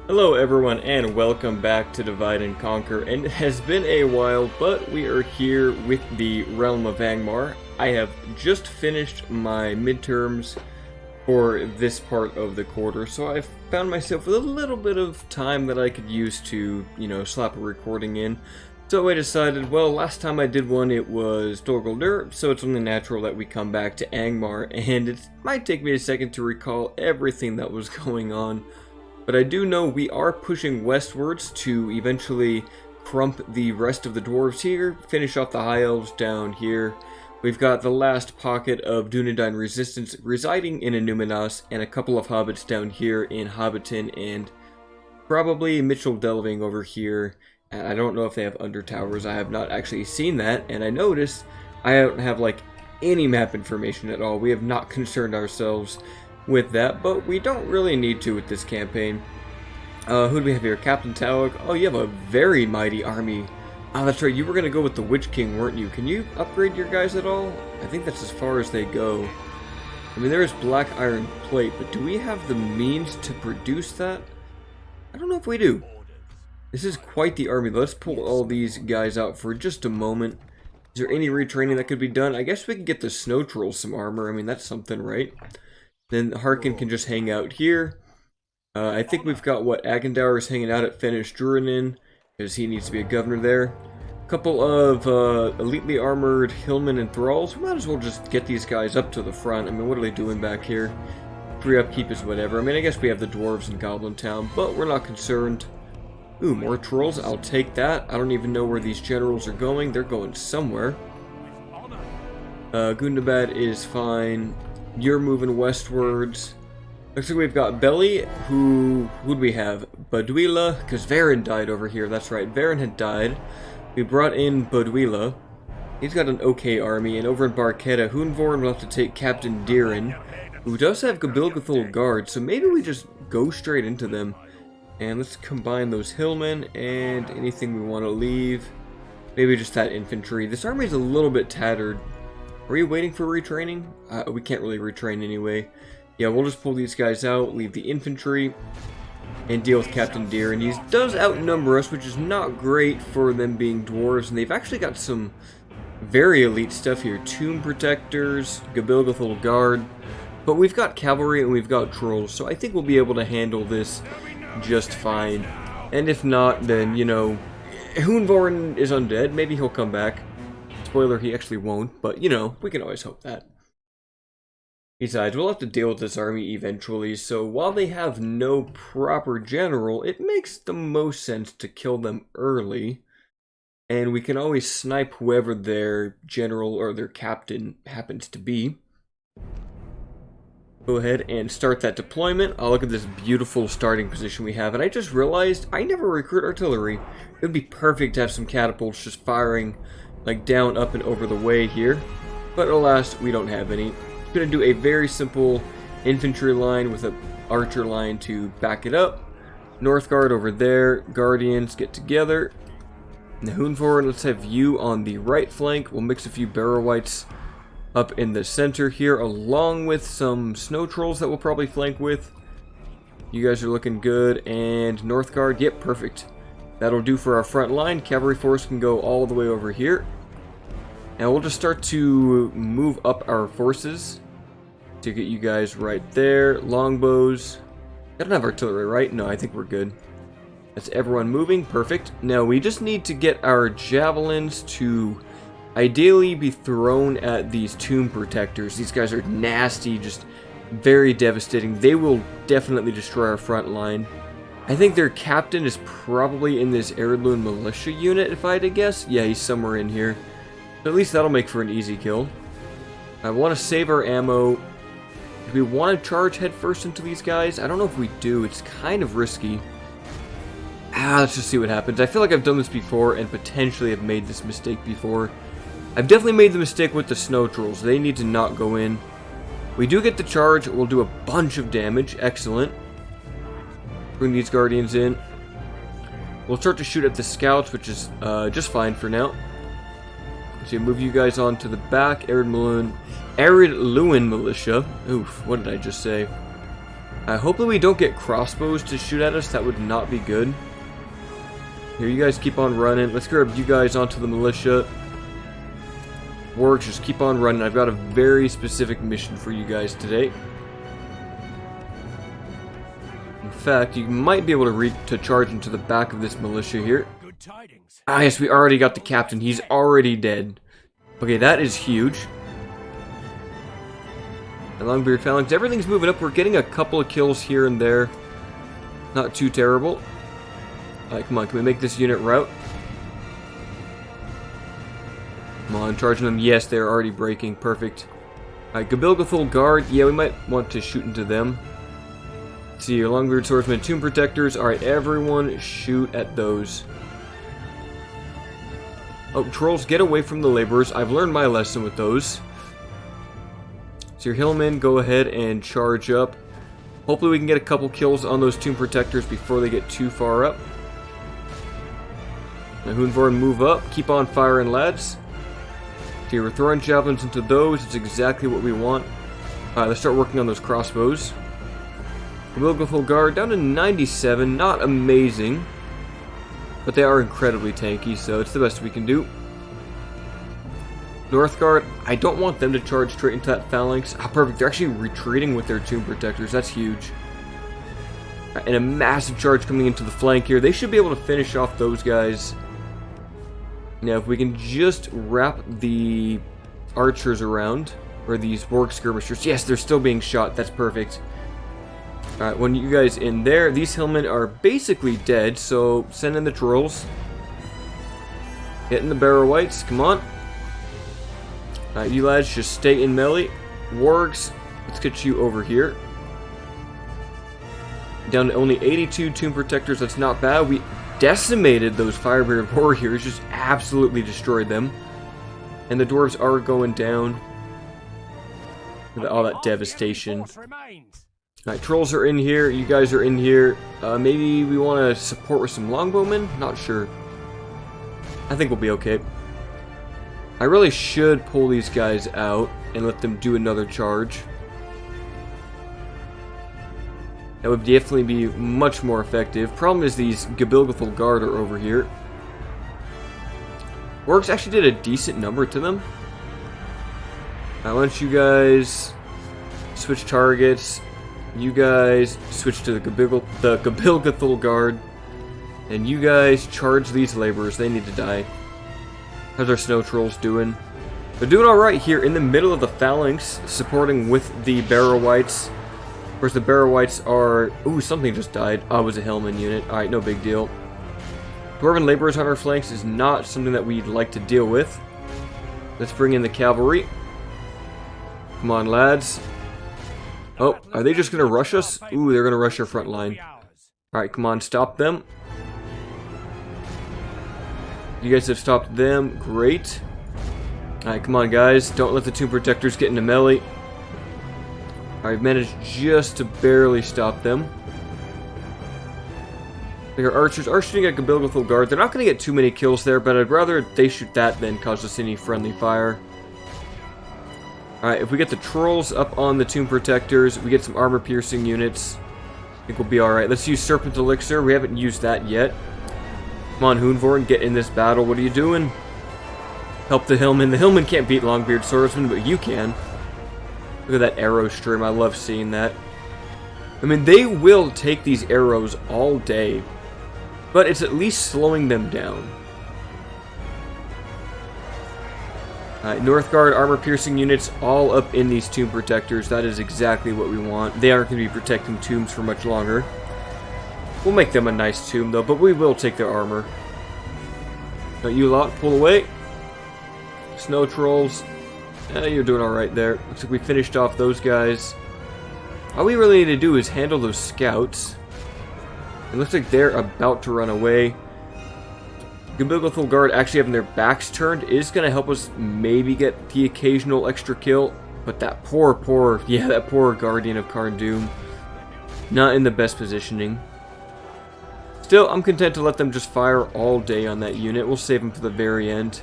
Hello everyone and welcome back to Divide and Conquer, and it has been a while, but we are here with the Realm of Angmar. I have just finished my midterms for this part of the quarter, so I've found myself with a little bit of time that I could use to, slap a recording in. So I decided, well, last time I did one it was Guldur, so it's only natural that we come back to Angmar, and it might take me a second to recall everything that was going on. But I do know we are pushing westwards to eventually crump the rest of the dwarves here, finish off the high elves down here. We've got the last pocket of Dunedain resistance residing in Annúminas, and a couple of hobbits down here in Hobbiton, and probably Mitchell Delving over here. And I don't know if they have under towers. I have not actually seen that, and I noticed I don't have like any map information at all. We have not concerned ourselves with that, but we don't really need to with this campaign. Who do we have here? Captain Hanar. Oh, you have a very mighty army. Oh, that's right, you were going to go with the Witch King, weren't you? Can you upgrade your guys at all? I think that's as far as they go. I mean, there is black iron plate, but do we have the means to produce that? I don't know if we do. This is quite the army. Let's pull all these guys out for just a moment. Is there any retraining that could be done? I guess we could get the Snow Trolls some armor. I mean, that's something, right? Then Harkin can just hang out here. I think we've got, Agandaur is hanging out at Fenish Drurin, because he needs to be a governor there. A couple of elitely armored hillmen and thralls. We might as well just get these guys up to the front. I mean, what are they doing back here? Free upkeep is whatever. I mean, I guess we have the dwarves in Goblin Town, but we're not concerned. Ooh, more trolls. I'll take that. I don't even know where these generals are going. They're going somewhere. Gundabad is fine. You're moving westwards. Looks like we've got Belly. Who would we have? Baduila, because Varen died over here. That's right, Varen had died. We brought in Baduila. He's got an okay army, and over in Barketta, Hunvorn will have to take Captain Dirin, who does have Gabilgathul guards, so maybe we just go straight into them. And let's combine those hillmen and anything we want to leave. Maybe just that infantry. This army is a little bit tattered. Are you waiting for retraining? We can't really retrain anyway. Yeah, we'll just pull these guys out, leave the infantry, and deal with Captain Deer. And he does outnumber us, which is not great for them being dwarves. And they've actually got some very elite stuff here. Tomb Protectors, Gabilgathul Guard. But we've got cavalry and we've got trolls, so I think we'll be able to handle this just fine. And if not, then, Hunvorn is undead. Maybe he'll come back. Spoiler, he actually won't, but, we can always hope that. Besides, we'll have to deal with this army eventually, so while they have no proper general, it makes the most sense to kill them early, and we can always snipe whoever their general or their captain happens to be. Go ahead and start that deployment. Oh, look at this beautiful starting position we have, and I just realized I never recruit artillery. It would be perfect to have some catapults just firing like down, up, and over the way here, but alas, we don't have any. I'm going to do a very simple infantry line with an archer line to back it up. Northguard over there, Guardians get together. Now Hunvorn, let's have you on the right flank. We'll mix a few barrow wights up in the center here, along with some snow trolls that we'll probably flank with. You guys are looking good, and Northguard, yep, perfect. That'll do for our front line. Cavalry force can go all the way over here. And we'll just start to move up our forces to get you guys right there. Longbows. I don't have artillery, right? No, I think we're good. That's everyone moving. Perfect. Now we just need to get our javelins to ideally be thrown at these tomb protectors. These guys are nasty, just very devastating. They will definitely destroy our front line. I think their captain is probably in this heirloom militia unit, if I had to guess. Yeah, he's somewhere in here. So at least that'll make for an easy kill. I want to save our ammo. Do we want to charge headfirst into these guys? I don't know if we do. It's kind of risky. Let's just see what happens. I feel like I've done this before and potentially have made this mistake before. I've definitely made the mistake with the snow trolls. They need to not go in. We do get the charge. We'll do a bunch of damage. Excellent. Bring these guardians in. We'll start to shoot at the scouts, which is just fine for now. So move you guys on to the back. Arid Lewin militia. Oof, what did I just say? Hopefully we don't get crossbows to shoot at us. That would not be good. Here, you guys keep on running. Let's grab you guys onto the militia. Works, just keep on running. I've got a very specific mission for you guys today. In fact, you might be able to charge into the back of this militia here. Good tidings. Ah, yes, we already got the captain. He's already dead. Okay, that is huge. And Longbeard Phalanx, everything's moving up. We're getting a couple of kills here and there. Not too terrible. Alright, come on, can we make this unit rout? Come on, charging them. Yes, they're already breaking. Perfect. Alright, Gabilgathul Guard. Yeah, we might want to shoot into them. Let's see here, Longbeard Swordsman, Tomb Protectors. Alright, everyone shoot at those. Oh, Trolls, get away from the Laborers. I've learned my lesson with those. So your Hillmen, go ahead and charge up. Hopefully we can get a couple kills on those Tomb Protectors before they get too far up. Now Hoonvorn, move up. Keep on firing, lads. Okay, we're throwing javelins into those. It's exactly what we want. Alright, let's start working on those crossbows. Gabilgathul Guard down to 97. Not amazing. But they are incredibly tanky, so it's the best we can do. Northguard, I don't want them to charge straight into that phalanx. Ah, perfect. They're actually retreating with their Tomb Protectors. That's huge. Right, and a massive charge coming into the flank here. They should be able to finish off those guys. Now, if we can just wrap the archers around, or these Borg skirmishers. Yes, they're still being shot. That's perfect. Alright, when you guys in there, these hillmen are basically dead, so send in the trolls. Hitting the barrow wights. Come on. Alright, you lads just stay in melee. Wargs, let's get you over here. Down to only 82 Tomb Protectors, that's not bad. We decimated those Firebeard Warriors, just absolutely destroyed them. And the dwarves are going down. With all that devastation. Alright, trolls are in here, you guys are in here. Maybe we want to support with some longbowmen? Not sure. I think we'll be okay. I really should pull these guys out and let them do another charge. That would definitely be much more effective. Problem is these Gabilgathul Guard are over here. Orcs actually did a decent number to them. Why don't you guys switch targets. You guys switch to the Gabilgathul Guard. And you guys charge these laborers. They need to die. How's our snow trolls doing? They're doing alright here in the middle of the phalanx, supporting with the barrow wights. Of course, the barrow wights are... Ooh, something just died. Oh, it was a hillman unit. Alright, no big deal. Dwarven laborers on our flanks is not something that we'd like to deal with. Let's bring in the cavalry. Come on, lads. Oh, are they just going to rush us? Ooh, they're going to rush our front line. Alright, come on, stop them. You guys have stopped them. Great. Alright, come on, guys. Don't let the Tomb Protectors get into melee. Alright, managed just to barely stop them. Our archers are shooting at Gabilgathul Guard. They're not going to get too many kills there, but I'd rather they shoot that than cause us any friendly fire. Alright, if we get the trolls up on the Tomb Protectors, we get some armor-piercing units, I think we'll be alright. Let's use Serpent Elixir. We haven't used that yet. Come on, Hoonvorn, get in this battle. What are you doing? Help the Hillmen. The Hillmen can't beat Longbeard Swordsman, but you can. Look at that arrow stream. I love seeing that. I mean, they will take these arrows all day, but it's at least slowing them down. Northguard, armor-piercing units, all up in these Tomb Protectors. That is exactly what we want. They aren't going to be protecting tombs for much longer. We'll make them a nice tomb, though, but we will take their armor. Now, you lot, pull away. Snow Trolls. You're doing alright there. Looks like we finished off those guys. All we really need to do is handle those scouts. It looks like they're about to run away. Gabilgathul Guard actually having their backs turned is going to help us maybe get the occasional extra kill. But that poor Guardian of Cardoon. Not in the best positioning. Still, I'm content to let them just fire all day on that unit. We'll save them for the very end.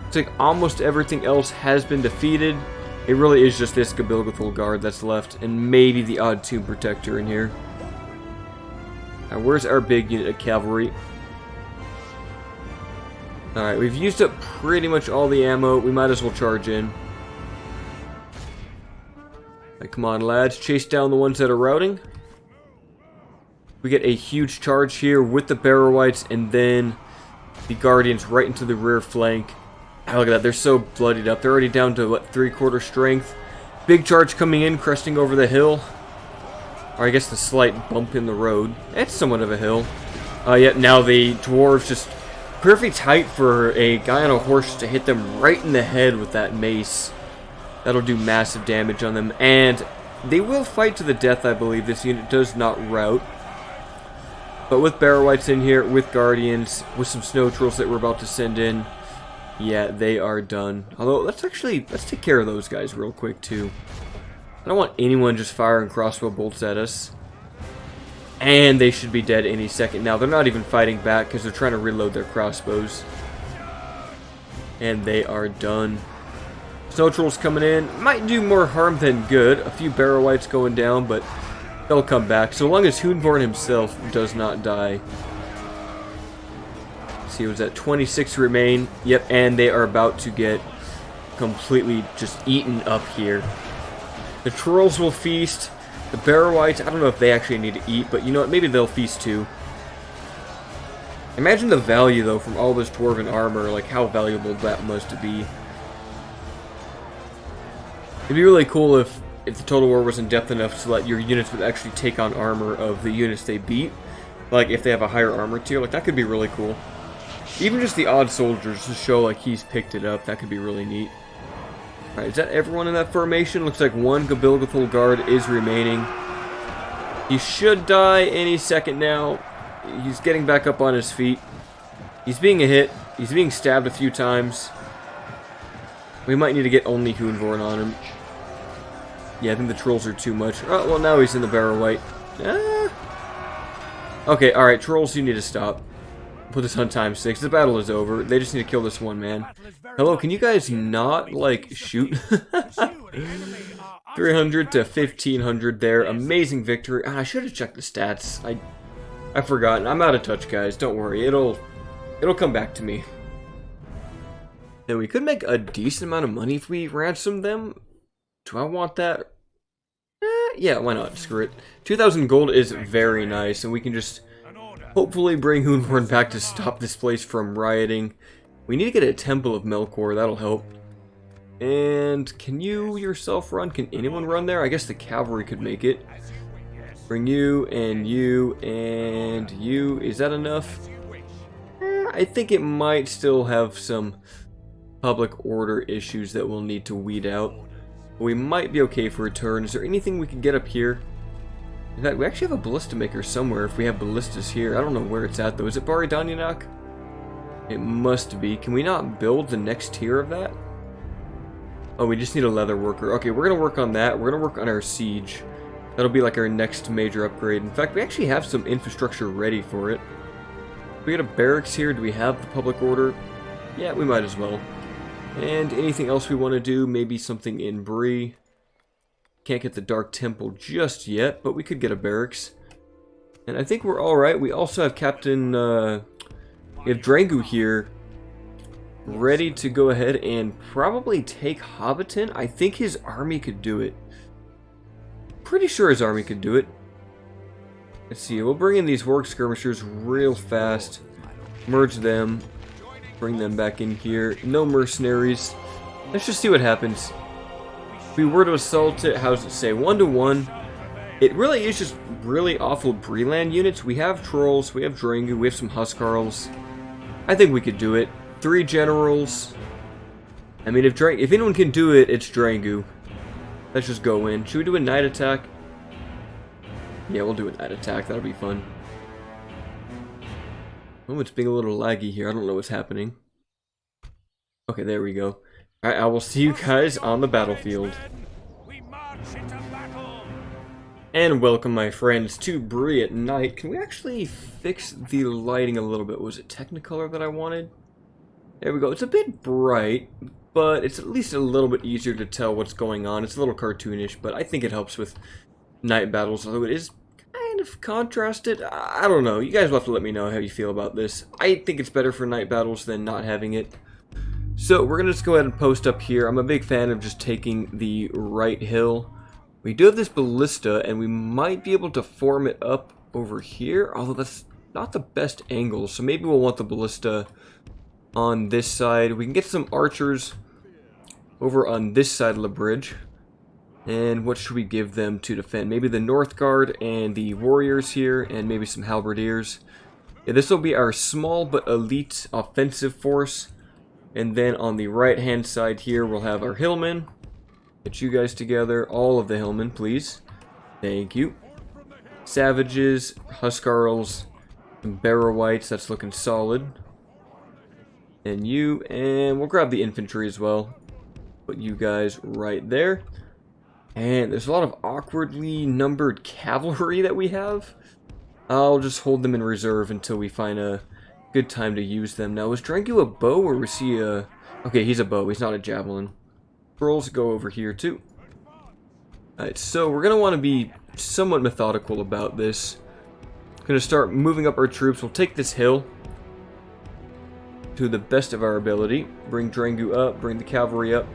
Looks like almost everything else has been defeated. It really is just this Gabilgathul guard that's left, and maybe the odd Tomb Protector in here. Now, where's our big unit of cavalry? Alright, we've used up pretty much all the ammo. We might as well charge in. Right, come on, lads. Chase down the ones that are routing. We get a huge charge here with the barrow wights, and then the guardians right into the rear flank. Oh, look at that. They're so bloodied up. They're already down to, what, 3/4 strength. Big charge coming in, cresting over the hill. Or I guess the slight bump in the road. It's somewhat of a hill. Yet now the dwarves just... perfect height for a guy on a horse to hit them right in the head with that mace. That'll do massive damage on them. And they will fight to the death, I believe. This unit does not rout. But with barrow wights in here, with guardians, with some snow trolls that we're about to send in, yeah, they are done. Although, let's take care of those guys real quick, too. I don't want anyone just firing crossbow bolts at us. And they should be dead any second now. They're not even fighting back because they're trying to reload their crossbows. And they are done. Snow trolls coming in. Might do more harm than good. A few barrow wights going down, but they'll come back. So long as Rhudaur himself does not die. Let's see, was that 26 remain? Yep, and they are about to get completely just eaten up here. The trolls will feast. The barrow wights, I don't know if they actually need to eat, but you know what, maybe they'll feast too. Imagine the value, though, from all this dwarven armor, like how valuable that must be. It'd be really cool if the Total War was in depth enough so that your units would actually take on armor of the units they beat. Like, if they have a higher armor tier, like, that could be really cool. Even just the odd soldiers to show, like, he's picked it up, that could be really neat. Alright, is that everyone in that formation? Looks like one Gabilgathul guard is remaining. He should die any second now. He's getting back up on his feet. He's being a hit. He's being stabbed a few times. We might need to get only Rhudaur on him. Yeah, I think the trolls are too much. Oh, well, now he's in the barrow wight. Okay, alright, trolls, you need to stop. Put this on time 6. The battle is over. They just need to kill this one man. Hello, can you guys not, like, shoot? 300 to 1500 there. Amazing victory. I should have checked the stats. I've forgotten. I'm out of touch, guys. Don't worry. It'll come back to me. Now, we could make a decent amount of money if we ransom them. Do I want that? Yeah, why not? Screw it. 2,000 gold is very nice, and we can just hopefully bring Rhudaur back to stop this place from rioting. We need to get a Temple of Melkor, that'll help. And can you yourself run? Can anyone run there? I guess the cavalry could make it. Bring you, and you, and you. Is that enough? I think it might still have some public order issues that we'll need to weed out. But we might be okay for a turn. Is there anything we can get up here? In fact, we actually have a ballista maker somewhere if we have ballistas here. I don't know where it's at, though. Is it Baridanyanak? It must be. Can we not build the next tier of that? Oh, we just need a leather worker. Okay, we're going to work on that. We're going to work on our siege. That'll be like our next major upgrade. In fact, we actually have some infrastructure ready for it. We got a barracks here. Do we have the public order? Yeah, we might as well. And anything else we want to do? Maybe something in Bree. Can't get the Dark Temple just yet, but we could get a barracks. And I think we're alright. We also have Captain... we have Drangu here, ready to go ahead and probably take Hobbiton. I think his army could do it. Pretty sure his army could do it. Let's see, we'll bring in these Warg Skirmishers real fast. Merge them. Bring them back in here. No mercenaries. Let's just see what happens. If we were to assault it, how does it say? 1 to 1. It really is just really awful Breland units. We have trolls, we have Drangu, we have some Huskarls. I think we could do it. 3 generals. I mean, if anyone can do it, it's Drangu. Let's just go in. Should we do a night attack? Yeah, we'll do a night attack. That'll be fun. Oh, it's being a little laggy here. I don't know what's happening. Okay, there we go. Alright, I will see you guys on the battlefield. And welcome, my friends, to Bree at night. Can we actually fix the lighting a little bit? Was it Technicolor that I wanted? There we go. It's a bit bright, but it's at least a little bit easier to tell what's going on. It's a little cartoonish, but I think it helps with night battles, although it is kind of contrasted. I don't know. You guys will have to let me know how you feel about this. I think it's better for night battles than not having it. So we're going to just go ahead and post up here. I'm a big fan of just taking the right hill. We do have this ballista, and we might be able to form it up over here, although that's not the best angle, so maybe we'll want the ballista on this side. We can get some archers over on this side of the bridge. And what should we give them to defend? Maybe the North Guard and the warriors here, and maybe some halberdiers. Yeah, this will be our small but elite offensive force. And then on the right hand side here, we'll have our hillmen. Get you guys together. All of the hillmen, please. Thank you. Savages, huskarls, and barrow wights. That's looking solid. And you, and we'll grab the infantry as well. Put you guys right there. And there's a lot of awkwardly numbered cavalry that we have. I'll just hold them in reserve until we find a good time to use them. Now, is Drangu a bow, or was he a... Okay, he's a bow. He's not a javelin. Scrolls go over here, too. Alright, so we're going to want to be somewhat methodical about this. Going to start moving up our troops. We'll take this hill to the best of our ability. Bring Drangu up. Bring the cavalry up.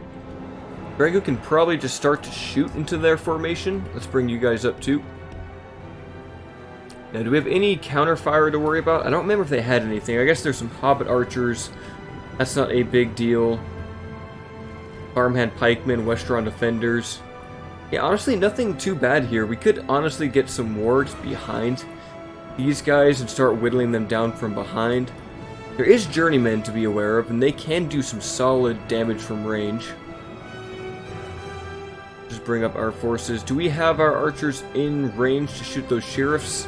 Drangu can probably just start to shoot into their formation. Let's bring you guys up, too. Now, do we have any counterfire to worry about? I don't remember if they had anything. I guess there's some Hobbit archers. That's not a big deal. Farmhand pikemen, Westron defenders. Yeah, honestly, nothing too bad here. We could honestly get some wargs behind these guys and start whittling them down from behind. There is journeymen to be aware of, and they can do some solid damage from range. Just bring up our forces. Do we have our archers in range to shoot those sheriffs?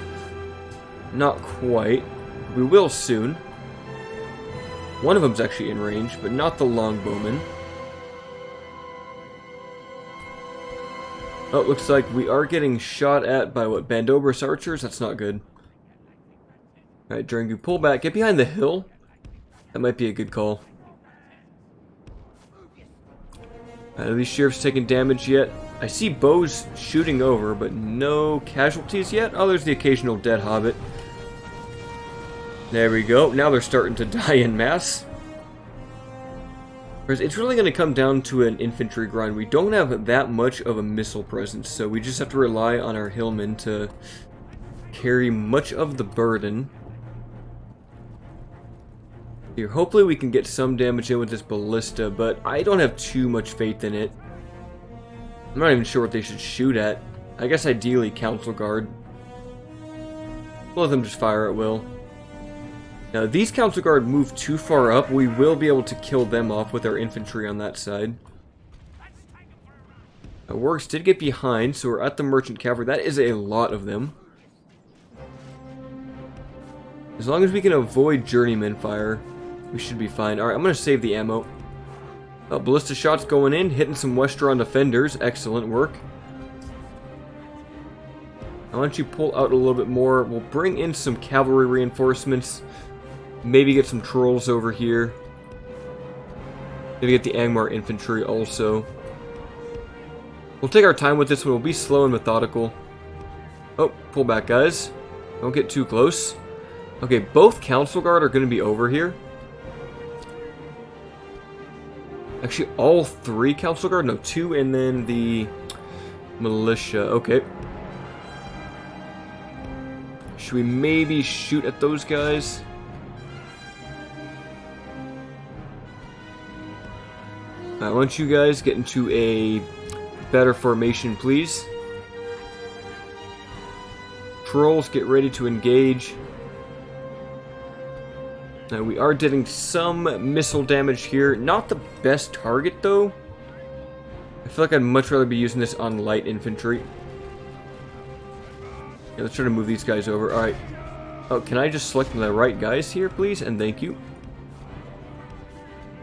Not quite. We will soon. One of them's actually in range, but not the longbowman. Oh, looks like we are getting shot at by, what, Bandobris archers? That's not good. Alright, Drangu, pull back. Get behind the hill. That might be a good call. Are these sheriffs taking damage yet? I see bows shooting over, but no casualties yet. Oh, there's the occasional dead hobbit. There we go. Now they're starting to die en masse. It's really going to come down to an infantry grind. We don't have that much of a missile presence, so we just have to rely on our hillmen to carry much of the burden. Here, hopefully we can get some damage in with this ballista, but I don't have too much faith in it. I'm not even sure what they should shoot at. I guess ideally Council Guard. We'll let them just fire at will. Now, if these Council Guard move too far up, we will be able to kill them off with our infantry on that side. Now, wargs did get behind, so we're at the Merchant Cavalry. That is a lot of them. As long as we can avoid journeyman fire, we should be fine. Alright, I'm going to save the ammo. Oh, ballista shots going in, hitting some Westron defenders. Excellent work. Now, why don't you pull out a little bit more? We'll bring in some cavalry reinforcements. Maybe get some trolls over here. Maybe get the Angmar infantry also. We'll take our time with this one. We'll be slow and methodical. Oh, pull back, guys. Don't get too close. Okay, both Council Guard are going to be over here. Actually, all three Council Guard? No, two, and then the militia. Okay. Should we maybe shoot at those guys? I want you guys get into a better formation, please. Trolls, get ready to engage. Now, we are getting some missile damage here. Not the best target, though. I feel like I'd much rather be using this on light infantry. Yeah, let's try to move these guys over. Alright. Oh, can I just select the right guys here, please? And thank you.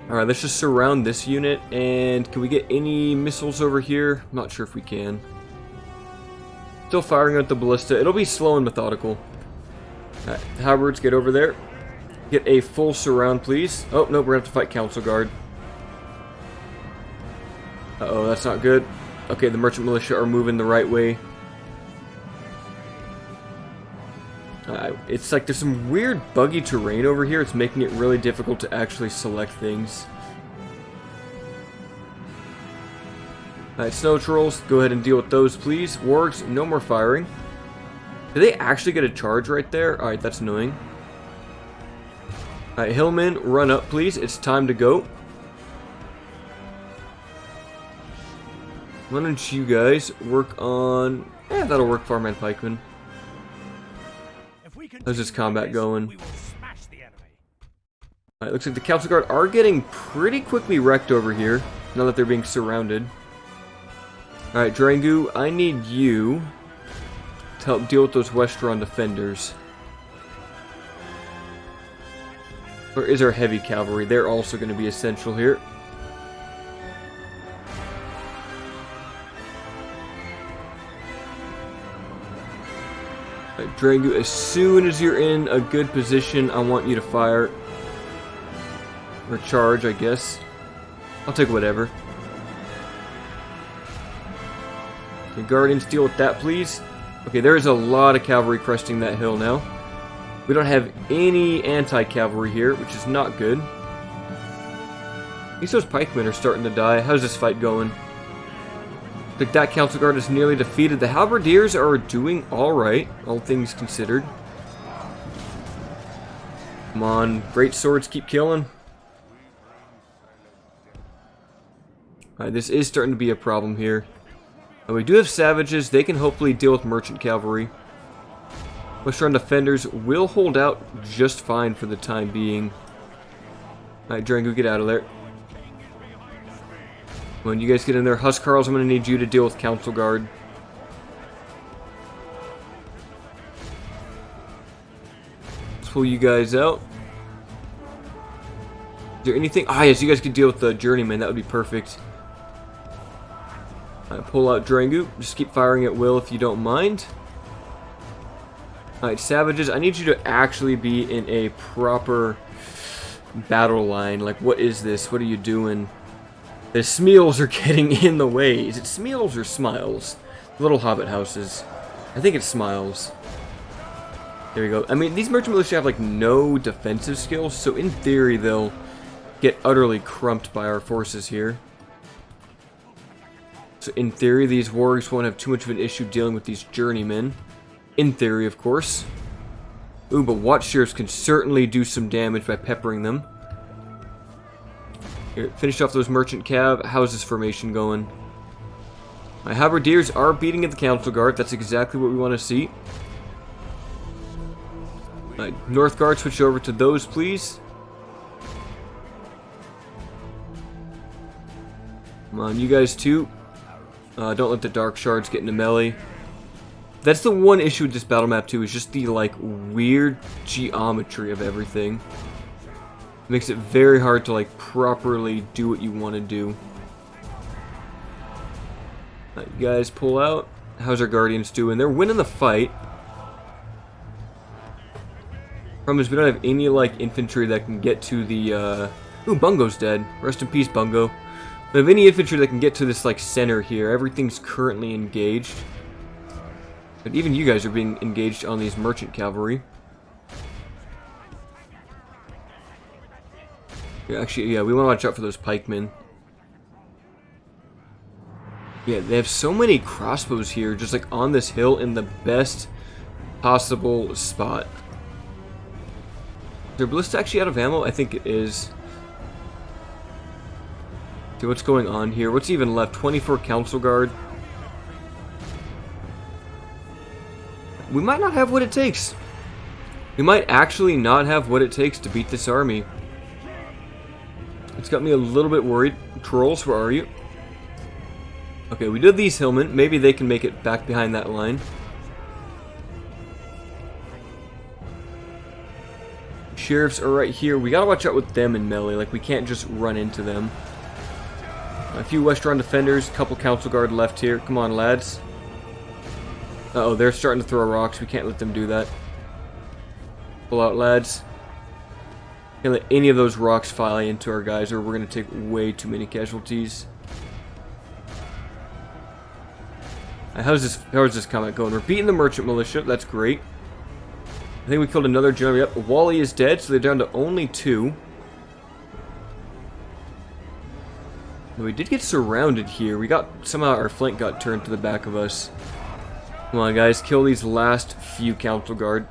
Alright, let's just surround this unit, and can we get any missiles over here? I'm not sure if we can. Still firing at the ballista. It'll be slow and methodical. Alright, halberds, get over there. Get a full surround, please. Oh, no, we're going to have to fight Council Guard. Uh-oh, that's not good. Okay, the Merchant Militia are moving the right way. It's like there's some weird buggy terrain over here. It's making it really difficult to actually select things. Alright, Snow Trolls, go ahead and deal with those, please. Wargs, no more firing. Did they actually get a charge right there? Alright, that's annoying. Alright, Hillmen, run up, please. It's time to go. Why don't you guys work on... that'll work, Farmhand Pikemen. How's this combat going? Alright, looks like the Council Guard are getting pretty quickly wrecked over here, now that they're being surrounded. Alright, Drangu, I need you to help deal with those Westron defenders. Where is our heavy cavalry? They're also going to be essential here. Alright, Drangu, as soon as you're in a good position, I want you to fire. Or charge, I guess. I'll take whatever. Okay, Guardians, deal with that, please. Okay, there is a lot of cavalry cresting that hill now. We don't have any anti-cavalry here, which is not good. At least those pikemen are starting to die. How's this fight going? I think that Council Guard is nearly defeated. The Halberdiers are doing alright, all things considered. Come on, great swords, keep killing. Alright, this is starting to be a problem here. And we do have Savages. They can hopefully deal with Merchant Cavalry. Western Defenders will hold out just fine for the time being. Alright, Drangu, get out of there. When you guys get in there, Huskarls, I'm going to need you to deal with Council Guard. Let's pull you guys out. Is there anything? Ah, yes, you guys could deal with the Journeyman. That would be perfect. Alright, pull out Drangu. Just keep firing at will if you don't mind. Alright, Savages, I need you to actually be in a proper battle line. Like, what is this? What are you doing? The Smeals are getting in the way. Is it Smeals or Smiles? The little hobbit houses. I think it's Smiles. There we go. I mean, these Merchant Militia have, like, no defensive skills, so in theory they'll get utterly crumped by our forces here. So in theory, these warriors won't have too much of an issue dealing with these journeymen. In theory, of course. Ooh, but Watch Sheriffs can certainly do some damage by peppering them. Here, finish off those Merchant Cav. How's this formation going? My Halberdiers are beating at the Council Guard. That's exactly what we want to see. North Guard, switch over to those, please. Come on, you guys too. Don't let the Dark Shards get into melee. That's the one issue with this battle map too, is just the, like, weird geometry of everything. It makes it very hard to, like, properly do what you want to do. You guys pull out. How's our Guardians doing? They're winning the fight. Problem is we don't have any, like, infantry that can get to the, Ooh, Bungo's dead. Rest in peace, Bungo. We don't have any infantry that can get to this, like, center here. Everything's currently engaged. But even you guys are being engaged on these Merchant Cavalry. Yeah, actually, yeah, we want to watch out for those pikemen. Yeah, they have so many crossbows here, just like on this hill in the best possible spot. Is their ballista actually out of ammo? I think it is. See what's going on here. What's even left? 24 Council Guard. We might not have what it takes. We might actually not have what it takes to beat this army. It's got me a little bit worried. Trolls, where are you? Okay, we did these hillmen. Maybe they can make it back behind that line. Sheriffs are right here. We gotta watch out with them in melee. Like, we can't just run into them. A few Westron defenders, a couple Council Guard left here. Come on, lads. Uh-oh, they're starting to throw rocks. We can't let them do that. Pull out, lads. Can't let any of those rocks fly into our guys or we're going to take way too many casualties. How's this combat going? We're beating the merchant militia. That's great. I think we killed another general. Yep, Wally is dead, so they're down to only 2. We did get surrounded here. Somehow our flank got turned to the back of us. Come on, guys, kill these last few council guard.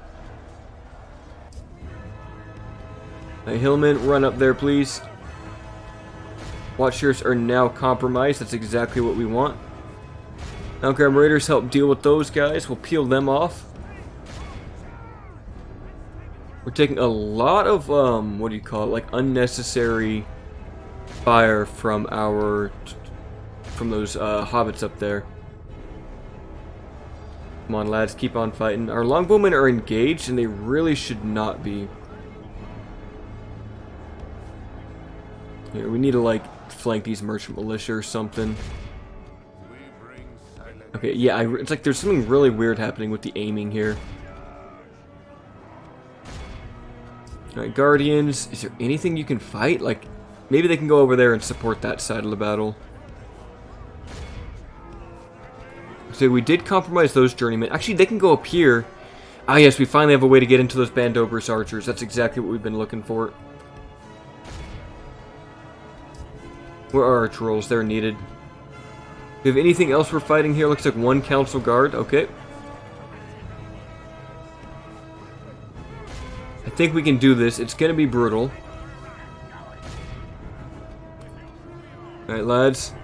Hey, Hillman, run up there, please. Watchers are now compromised. That's exactly what we want. Outgram Raiders help deal with those guys. We'll peel them off. We're taking a lot of, what do you call it, like unnecessary fire from those hobbits up there. Come on, lads, keep on fighting. Our longbowmen are engaged, and they really should not be. Here, we need to, like, flank these merchant militia or something. Okay, yeah, it's like there's something really weird happening with the aiming here. Alright, Guardians, is there anything you can fight? Like, maybe they can go over there and support that side of the battle. So we did compromise those journeymen. Actually, they can go up here. Ah, yes, we finally have a way to get into those Bandobras archers. That's exactly what we've been looking for. Where are our trolls? They're needed. Do we have anything else we're fighting here? Looks like 1 council guard. Okay. I think we can do this. It's going to be brutal. Alright, lads.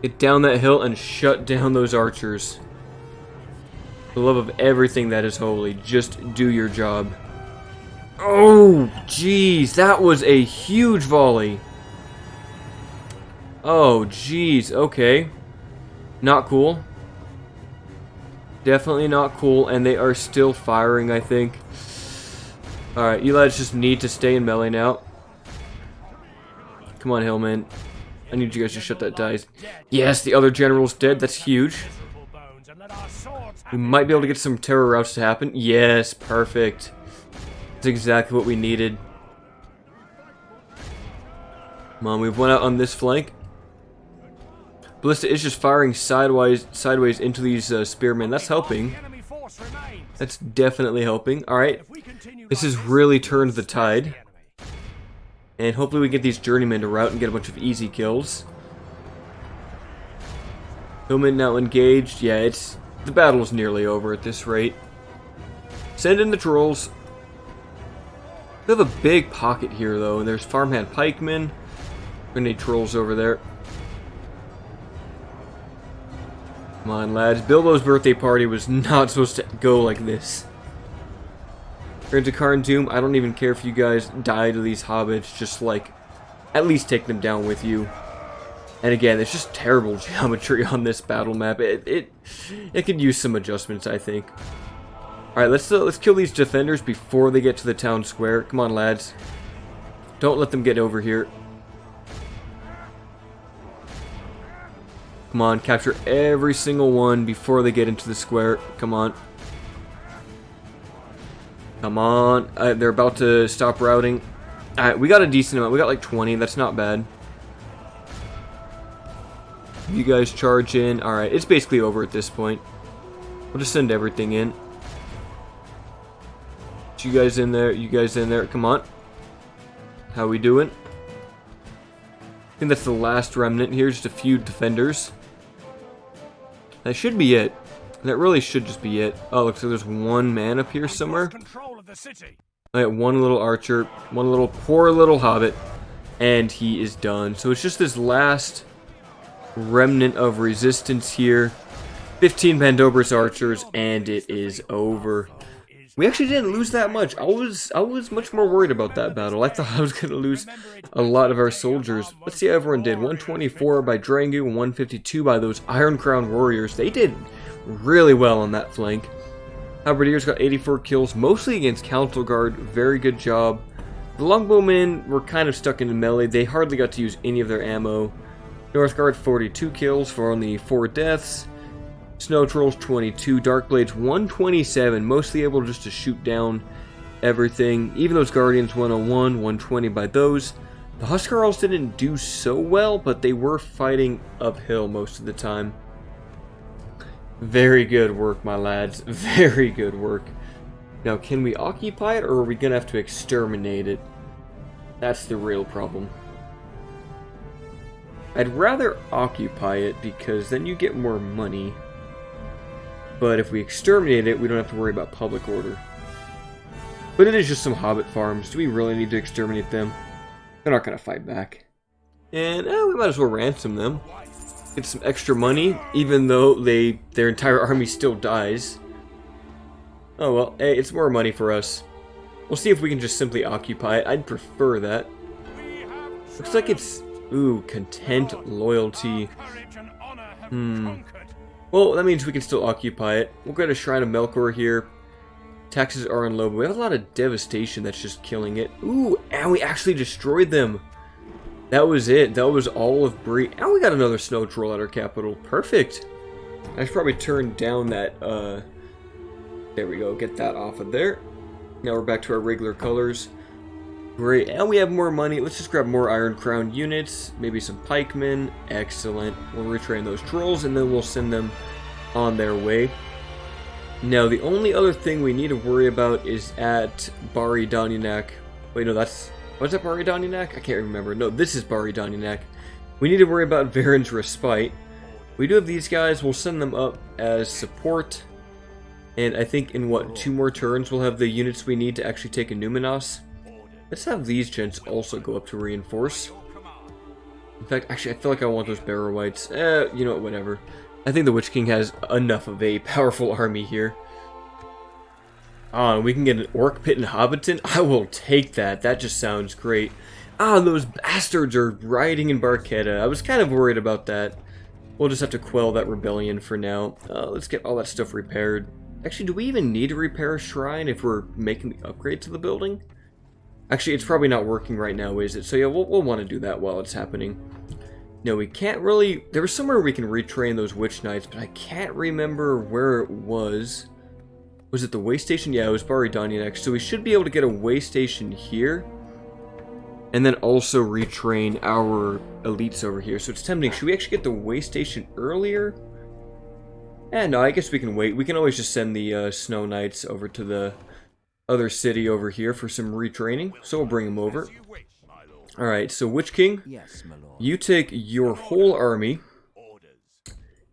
Get down that hill and shut down those archers. For the love of everything that is holy, just do your job. Oh, jeez. That was a huge volley. Oh, jeez. Okay. Not cool. Definitely not cool. And they are still firing, I think. Alright, you lads just need to stay in melee now. Come on, Hillman. I need you guys to shut that dice. Yes, the other general's dead. That's huge. We might be able to get some terror routes to happen. Yes, perfect. That's exactly what we needed. Come on, we've went out on this flank. Ballista is just firing sideways into these spearmen. That's helping. That's definitely helping. Alright. This has really turned the tide. And hopefully we get these journeymen to rout and get a bunch of easy kills. Hillman now engaged. Yeah, the battle's nearly over at this rate. Send in the trolls. We have a big pocket here, though. And there's farmhand pikemen. We're gonna need trolls over there. Come on, lads. Bilbo's birthday party was not supposed to go like this. Into Karn Doom, I don't even care if you guys die to these hobbits. Just, like, at least take them down with you. And again, it's just terrible geometry on this battle map. It could use some adjustments, I think. Alright, let's kill these defenders before they get to the town square. Come on, lads. Don't let them get over here. Come on, capture every single one before they get into the square. Come on. Come on. They're about to stop routing. Alright, we got a decent amount. We got like 20. That's not bad. You guys charge in. Alright, it's basically over at this point. We'll just send everything in. You guys in there. You guys in there. Come on. How we doing? I think that's the last remnant here. Just a few defenders. That should be it. That really should just be it. Oh, looks like there's one man up here somewhere. I got one little archer, one little poor little hobbit, and he is done. So it's just this last remnant of resistance here. 15 Bandobras archers, and it is over. We actually didn't lose that much. I was much more worried about that battle. I thought I was going to lose a lot of our soldiers. Let's see how everyone did. 124 by Drangu and 152 by those Iron Crown warriors. They did really well on that flank. Halberdiers got 84 kills, mostly against Council Guard. Very good job. The Longbowmen were kind of stuck in melee. They hardly got to use any of their ammo. Northguard 42 kills for only 4 deaths. Snow Trolls 22, Dark Blades 127, mostly able just to shoot down everything. Even those Guardians 101, 120 by those. The Huskarls didn't do so well, but they were fighting uphill most of the time. Very good work, my lads. Very good work. Now, can we occupy it, or are we going to have to exterminate it? That's the real problem. I'd rather occupy it, because then you get more money. But if we exterminate it, we don't have to worry about public order. But it is just some hobbit farms. Do we really need to exterminate them? They're not going to fight back. And we might as well ransom them. Get some extra money, even though their entire army still dies. Oh well, hey, it's more money for us. We'll see if we can just simply occupy it. I'd prefer that. Looks like it's... Ooh, content, loyalty. Well, that means we can still occupy it. We'll get a Shrine of Melkor here. Taxes are on low, but we have a lot of devastation that's just killing it. Ooh, and we actually destroyed them. That was it. That was all of Bree. And we got another snow troll at our capital. Perfect. I should probably turn down that, there we go. Get that off of there. Now we're back to our regular colors. Great. And we have more money. Let's just grab more Iron Crown units. Maybe some pikemen. Excellent. We'll retrain those trolls, and then we'll send them on their way. Now, the only other thing we need to worry about is at Bari Danyanak. Wait, no, that's... Was that Bari Danyanak? I can't remember. No, this is Bari Danyanak. We need to worry about Varen's Respite. We do have these guys. We'll send them up as support. And I think in, what, 2 more turns we'll have the units we need to actually take Enumenos. Let's have these gents also go up to reinforce. In fact, actually, I feel like I want those barrow wights. You know what, whatever. I think the Witch King has enough of a powerful army here. We can get an Orc Pit in Hobbiton. I will take that. That just sounds great. Those bastards are rioting in Barquetta. I was kind of worried about that. We'll just have to quell that rebellion for now. Let's get all that stuff repaired. Actually, do we even need to repair a shrine if we're making the upgrade to the building? Actually, it's probably not working right now, is it? So yeah, we'll want to do that while it's happening. No, we can't really... There was somewhere we can retrain those Witch Knights, but I can't remember where it was. Was it the way station? Yeah, it was Bari Danyanak. So we should be able to get a way station here. And then also retrain our elites over here. So it's tempting. Should we actually get the way station earlier? No, I guess we can wait. We can always just send the Snow Knights over to the other city over here for some retraining. So we'll bring them over. Alright, so Witch King, you take your whole army,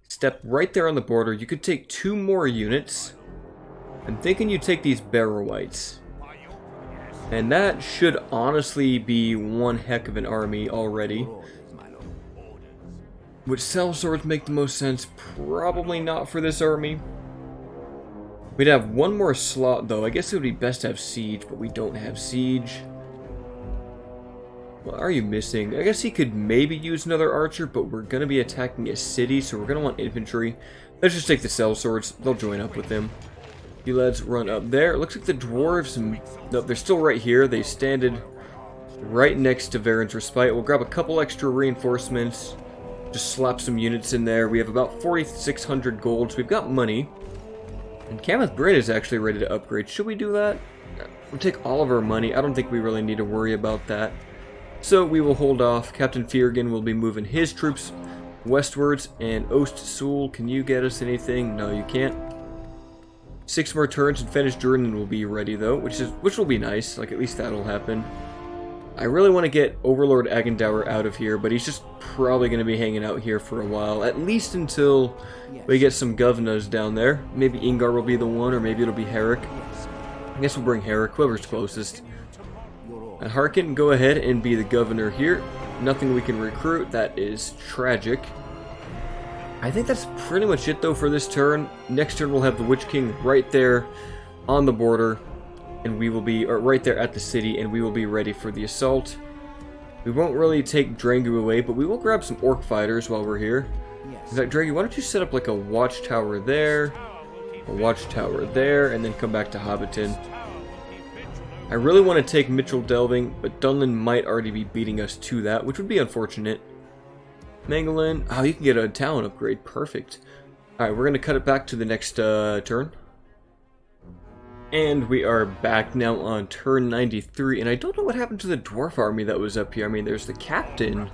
step right there on the border. You could take 2 more units. I'm thinking you take these barrow wights. And that should honestly be one heck of an army already. Would sellswords make the most sense? Probably not for this army. We'd have 1 more slot though. I guess it would be best to have siege, but we don't have siege. What are you missing? I guess he could maybe use another archer, but we're going to be attacking a city, so we're going to want infantry. Let's just take the sellswords. They'll join up with them. You lads run up there. It looks like the dwarves... Nope, they're still right here. They standed right next to Varen's Respite. We'll grab a couple extra reinforcements. Just slap some units in there. We have about 4,600 gold, so we've got money. And Kameth Bryn is actually ready to upgrade. Should we do that? We'll take all of our money. I don't think we really need to worry about that. So we will hold off. Captain Feargan will be moving his troops westwards. And Ost Sul, can you get us anything? No, you can't. 6 more turns and Fenish Durnan will be ready though, which will be nice. Like, at least that'll happen. I really want to get Overlord Agandaur out of here, but he's just probably going to be hanging out here for a while. At least until we get some governors down there. Maybe Ingar will be the one, or maybe it'll be Herrick. I guess we'll bring Herrick, whoever's closest. And Harkin, go ahead and be the governor here. Nothing we can recruit. That is tragic. I think that's pretty much it though for this turn. Next turn we'll have the Witch King right there on the border. And we will be right there at the city, and we will be ready for the assault. We won't really take Drangu away, but we will grab some orc fighters while we're here. In fact, Drangu, why don't you set up like a watchtower there, a watchtower there, and then come back to Hobbiton. I really want to take Mitchell Delving, but Dunlin might already be beating us to that, which would be unfortunate. Mangalin, oh, you can get a talent upgrade, perfect. Alright, we're going to cut it back to the next turn. And we are back now on turn 93, and I don't know what happened to the dwarf army that was up here. I mean, there's the captain,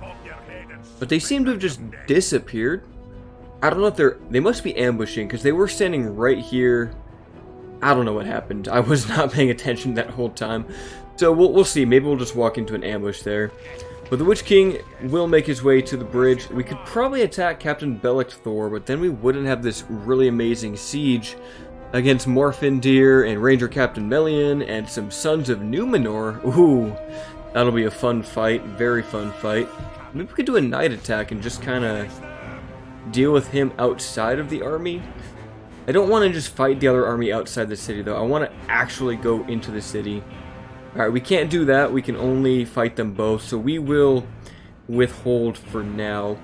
but they seem to have just disappeared. I don't know if they must be ambushing, because they were standing right here. I don't know what happened. I was not paying attention that whole time. So we'll see. Maybe we'll just walk into an ambush there. But the Witch King will make his way to the bridge. We could probably attack Captain Thor, but then we wouldn't have this really amazing siege against Morfindir and Ranger Captain Melian and some Sons of Numenor. Ooh, that'll be a fun fight. Very fun fight. Maybe we could do a night attack and just kind of deal with him outside of the army. I don't want to just fight the other army outside the city, though. I want to actually go into the city. Alright, we can't do that. We can only fight them both, so we will withhold for now.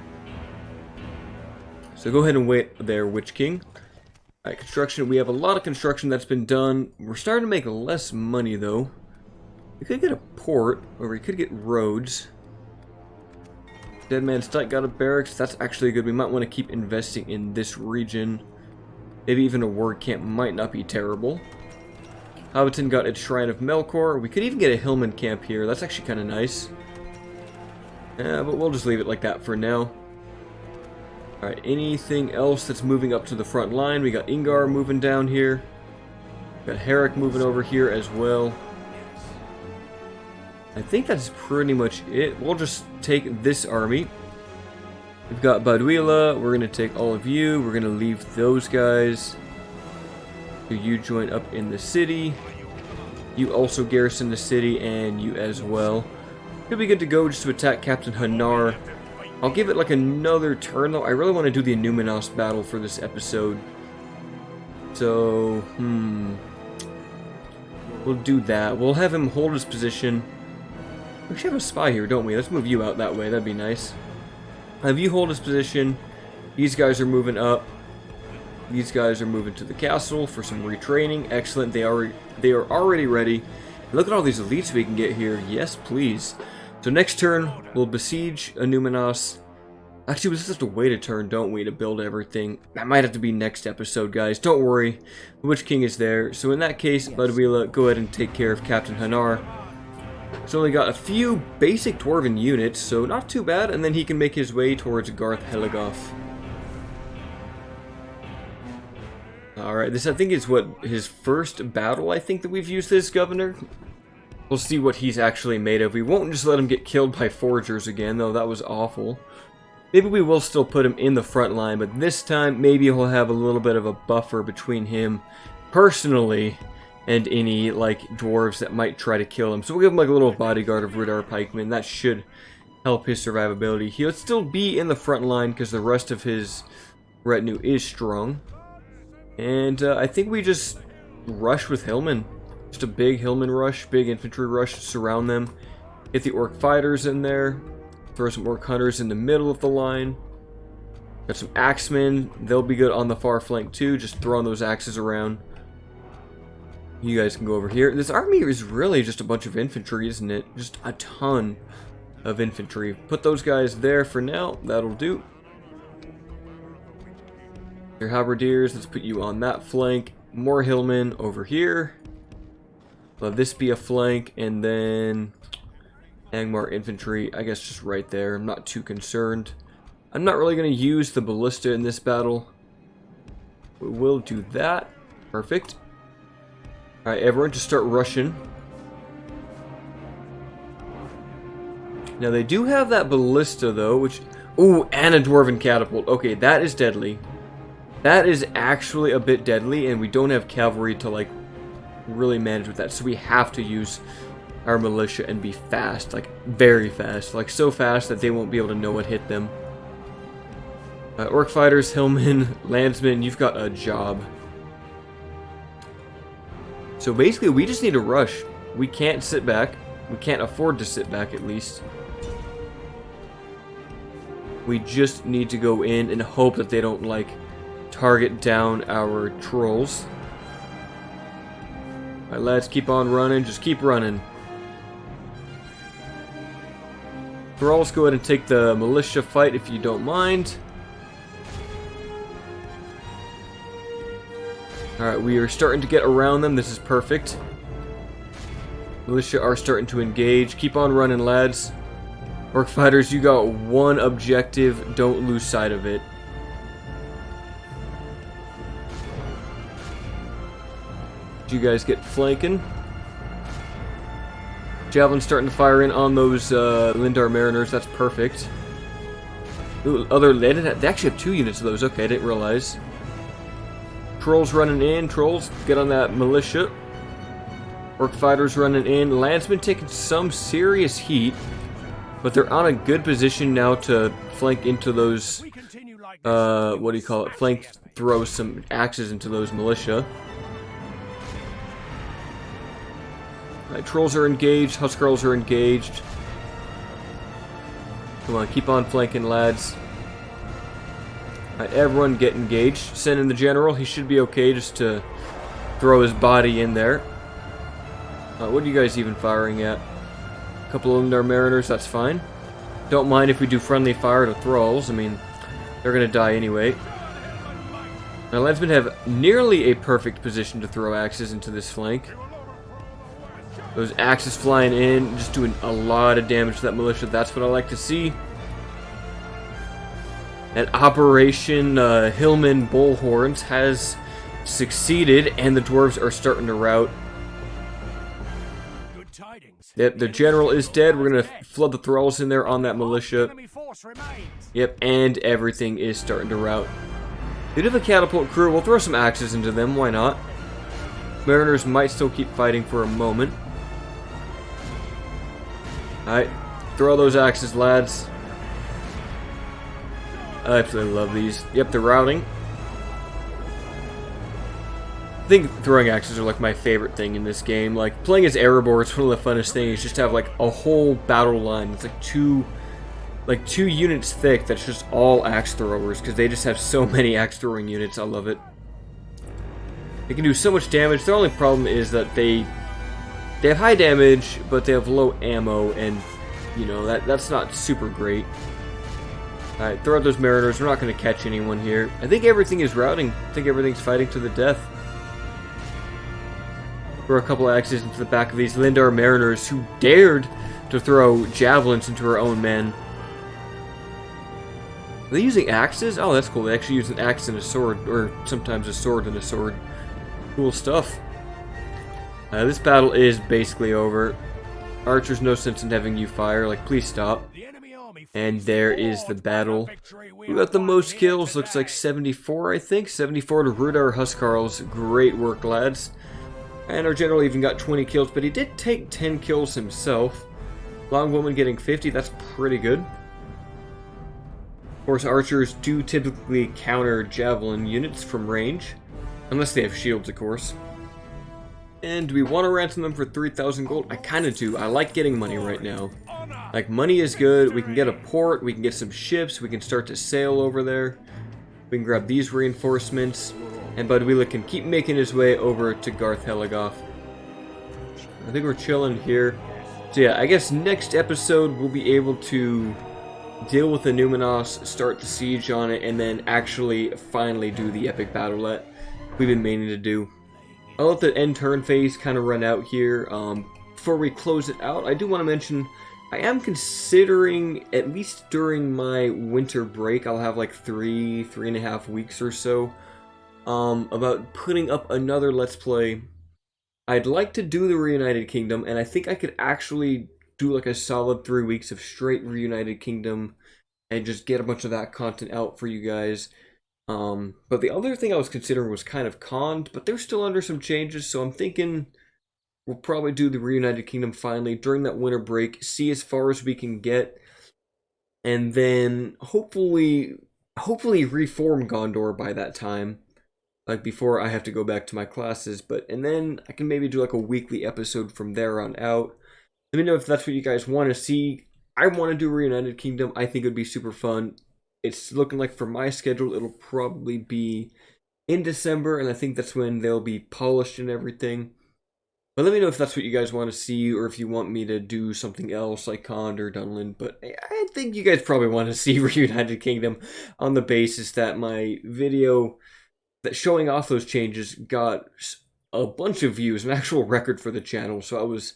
So go ahead and wait there, Witch King. Alright, construction. We have a lot of construction that's been done. We're starting to make less money, though. We could get a port, or we could get roads. Dead Man's Dyke got a barracks. That's actually good. We might want to keep investing in this region. Maybe even a ward camp might not be terrible. Hobbiton got its Shrine of Melkor. We could even get a Hillman camp here. That's actually kind of nice. But we'll just leave it like that for now. Alright, anything else that's moving up to the front line? We got Ingar moving down here. We got Herrick moving over here as well. I think that's pretty much it. We'll just take this army. We've got Baduila. We're going to take all of you. We're going to leave those guys. You join up in the city. You also garrison the city, and you as well. Could be good to go just to attack Captain Hanar. I'll give it like another turn, though. I really want to do the Enumenos battle for this episode. So, we'll do that. We'll have him hold his position. We actually have a spy here, don't we? Let's move you out that way. That'd be nice. Have you hold his position. These guys are moving up. These guys are moving to the castle for some retraining. Excellent. They are already ready. Look at all these elites we can get here. Yes, please. So next turn, we'll besiege Annúminas. Actually, we just have to wait a turn, don't we, to build everything. That might have to be next episode, guys. Don't worry. The Witch King is there. So in that case, Baduila, go ahead and take care of Captain Hanar. So only got a few basic Dwarven units, so not too bad. And then he can make his way towards Garth Heligoth. Alright, this I think is what his first battle, I think, that we've used this governor. We'll see what he's actually made of. We won't just let him get killed by foragers again, though that was awful. Maybe we will still put him in the front line, but this time maybe he'll have a little bit of a buffer between him personally and any like dwarves that might try to kill him. So we'll give him like a little bodyguard of Rhudaur pikemen. That should help his survivability. He'll still be in the front line because the rest of his retinue is strong. And I think we just rush with Hillmen. Just a big Hillman rush, big infantry rush, surround them. Get the orc fighters in there. Throw some orc hunters in the middle of the line. Got some axemen. They'll be good on the far flank too, just throwing those axes around. You guys can go over here. This army is really just a bunch of infantry, isn't it? Just a ton of infantry. Put those guys there for now. That'll do. Your halberdiers, let's put you on that flank. More hillmen over here. Let this be a flank, and then Angmar infantry, I guess just right there. I'm not too concerned. I'm not really going to use the ballista in this battle. We will do that. Perfect. Alright, everyone just start rushing. Now they do have that ballista though, which... Ooh, and a dwarven catapult. Okay, that is deadly. That is actually a bit deadly, and we don't have cavalry to, like, really manage with that. So we have to use our militia and be fast, like, very fast. Like, so fast that they won't be able to know what hit them. Orc fighters, hillmen, landsmen, you've got a job. So basically, we just need to rush. We can't sit back. We can't afford to sit back, at least. We just need to go in and hope that they don't, like, target down our trolls. Alright, lads, keep on running. Just keep running. Thralls, go ahead and take the militia fight if you don't mind. Alright, we are starting to get around them. This is perfect. Militia are starting to engage. Keep on running, lads. Orc fighters, you got one objective. Don't lose sight of it. You guys get flanking. Javelin starting to fire in on those Lindar Mariners. That's perfect. Ooh, they actually have 2 units of those. Okay, I didn't realize. Trolls running in. Trolls, get on that militia. Orc fighters running in. Landsmen taking some serious heat, but they're on a good position now to flank into those. What do you call it? Flank, throw some axes into those militia. Right, trolls are engaged. Huskarls are engaged. Come on, keep on flanking, lads. Alright, everyone get engaged. Send in the general. He should be okay just to throw his body in there. What are you guys even firing at? A couple of Lindar Mariners, that's fine. Don't mind if we do friendly fire to thralls. I mean, they're going to die anyway. Now, landsmen have nearly a perfect position to throw axes into this flank. Those axes flying in, just doing a lot of damage to that militia. That's what I like to see. And Operation Hillman Bullhorns has succeeded, and the dwarves are starting to rout. Yep, the general is dead. We're going to flood the thralls in there on that militia. Yep, and everything is starting to rout. They do have a catapult crew. We'll throw some axes into them. Why not? Mariners might still keep fighting for a moment. Alright, throw those axes, lads. I absolutely love these. Yep, they're routing. I think throwing axes are like my favorite thing in this game. Like, playing as Eriador is one of the funnest things. Just to have like a whole battle line. It's like two units thick that's just all axe throwers, because they just have so many axe throwing units. I love it. They can do so much damage. Their only problem is that they have high damage, but they have low ammo, and you know that's not super great. Alright, throw out those mariners. We're not going to catch anyone here. I think everything is routing. I think everything's fighting to the death. Throw a couple of axes into the back of these Lindar Mariners who dared to throw javelins into her own men. Are they using axes? Oh, that's cool. They actually use an axe and a sword, or sometimes a sword and a sword. Cool stuff. This battle is basically over. Archers, no sense in having you fire. Like, please stop. And there is the battle. We got the most kills. Looks like 74, I think. 74 to Rhudaur Huskarls. Great work, lads. And our general even got 20 kills, but he did take 10 kills himself. Longwoman getting 50. That's pretty good. Of course, archers do typically counter javelin units from range. Unless they have shields, of course. And do we want to ransom them for 3,000 gold? I kind of do. I like getting money right now. Like, money is good. We can get a port. We can get some ships. We can start to sail over there. We can grab these reinforcements. And Budwila can keep making his way over to Garth Heligoth. I think we're chilling here. So yeah, I guess next episode we'll be able to deal with Enumenos, start the siege on it, and then actually finally do the epic battle that we've been meaning to do. I'll let the end turn phase kind of run out here. Before we close it out, I do want to mention I am considering, at least during my winter break, I'll have like 3.5 weeks or so, about putting up another Let's Play. I'd like to do the Reunited Kingdom, and I think I could actually do like a solid 3 weeks of straight Reunited Kingdom and just get a bunch of that content out for you guys. But the other thing I was considering was kind of conned, but they're still under some changes, so I'm thinking we'll probably do the Reunited Kingdom finally during that winter break, see as far as we can get, and then hopefully reform Gondor by that time, like before I have to go back to my classes. And then I can maybe do like a weekly episode from there on out. Let me know if that's what you guys want to see. I want to do Reunited Kingdom. I think it would be super fun. It's looking like for my schedule, it'll probably be in December, and I think that's when they'll be polished and everything. But let me know if that's what you guys want to see, or if you want me to do something else like Cond or Dunland. But I think you guys probably want to see Reunited Kingdom on the basis that my video that showing off those changes got a bunch of views, an actual record for the channel, so I was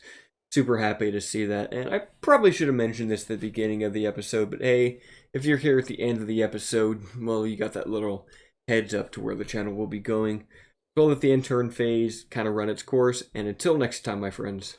super happy to see that. And I probably should have mentioned this at the beginning of the episode, but hey, if you're here at the end of the episode, well, you got that little heads up to where the channel will be going. So let the intern phase kind of run its course, and until next time, my friends.